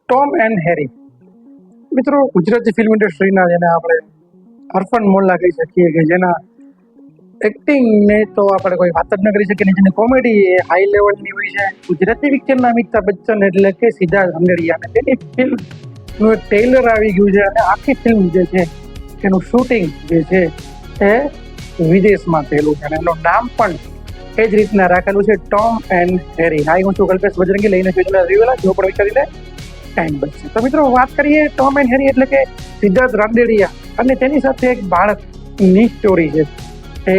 Tom and હેરી. મિત્રો, Gujarati film ઇન્ડસ્ટ્રીના જેને આપણે અરફન મોલ્લા કહી શકીએ, કે જેના એક્ટિંગને તો આપણે કોઈ વાત જ ન કરી શકીએ, જેની કોમેડી એ હાઈ લેવલની હોય છે. ગુજરાતી પિક્ચરના અમિતાભ બચ્ચન એટલે કે સિદ્ધાર્થ રંગડિયા, અને તેની ફિલ્મનું એક ટ્રેલર આવી ગયું છે, અને આખી ફિલ્મ જે છે એનું શૂટિંગ જે છે એ વિદેશમાં થયેલું છે, અને એનું નામ પણ એ જ રીતના રાખેલું છે, ટોમ એન્ડ હેરી. હાઈ, હું છું કલ્પેશ બજરંગી, લઈને રિવ્યુલા જો પણ વિચારીને ટાઈમ બચશે. તો મિત્રો, વાત કરીએ ટોમ એન્ડ હેરી એટલે કે સિદ્ધાર્થ રાંદેડિયા અને તેની સાથે એક બાળકની સ્ટોરી છે. એ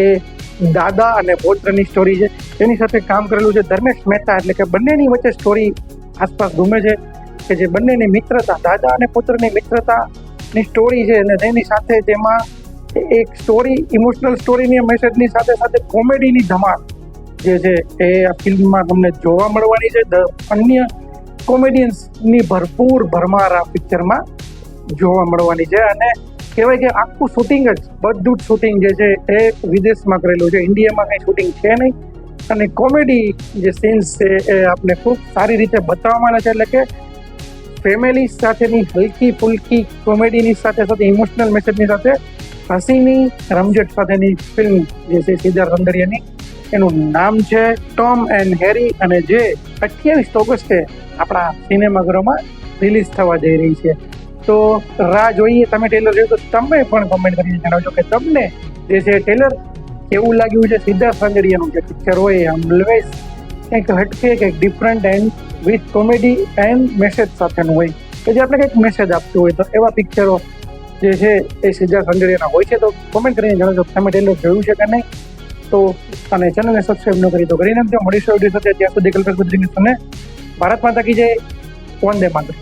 દાદા અને પૌત્રની સ્ટોરી છે. તેની સાથે કામ કરેલું છે ધર્મેશ મહેતા, એટલે કે બંનેની વચ્ચે સ્ટોરી આસપાસ ઘૂમે છે, કે જે બંનેની મિત્રતા, દાદા અને પુત્રની મિત્રતાની સ્ટોરી છે, અને તેની સાથે તેમાં એક સ્ટોરી, ઇમોશનલ સ્ટોરીની મેસેજની સાથે સાથે કોમેડીની ધમાલ જે છે એ આ ફિલ્મમાં તમને જોવા મળવાની છે. અન્ય કોમેડિયન્સની ભરપૂર ભરમાર આ પિક્ચરમાં જોવા મળવાની છે, અને કહેવાય કે આખું શૂટિંગ જ, બધું જ શૂટિંગ જે છે એ વિદેશમાં કરેલું છે. ઇન્ડિયામાં કંઈ શૂટિંગ છે નહીં, અને કોમેડી જે સીન્સ છે એ આપણે ખૂબ સારી રીતે બતાવવામાં છે. એટલે કે ફેમિલી સાથેની હલકી ફુલકી કોમેડીની સાથે સાથે ઇમોશનલ મેસેજની સાથે હસીની રમઝટ સાથેની ફિલ્મ જે છે સિદ્ધાર્થ રંગડિયાની, એનું નામ છે ટોમ એન્ડ હેરી, અને જે 28 ઓગસ્ટે આપણા સિનેમાઘરોમાં રિલીઝ થવા જઈ રહી છે. તો રાહ જોઈએ. તમે ટ્રેલર જોયું તો તમે પણ કોમેન્ટ કરીને જણાવજો કે તમને જે છે ટ્રેલર કેવું લાગ્યું છે. સિદ્ધાર્થ રંગડિયાનું જે પિક્ચર હોય ઓલવેઝ કંઈક હટકે, કંઈક different and with comedy and message સાથેનું હોય, કે જે આપણે કંઈક મેસેજ આપતું હોય. તો એવા પિક્ચરો જે છે એ સિદ્ધાર્થ રંગડિયાના હોય છે. તો કોમેન્ટ કરીને જણાવજો તમે ટ્રેલર જોયું છે કે નહીં. તો અને ચેનલને સબસ્ક્રાઈબ ન કરી તો કરી નાખજો. મળીશું વિડીયો સાથે. ત્યાં સુધી કલ્પેશ બજરંગી, ભારત માતા કી જય, વંદે માતરમ.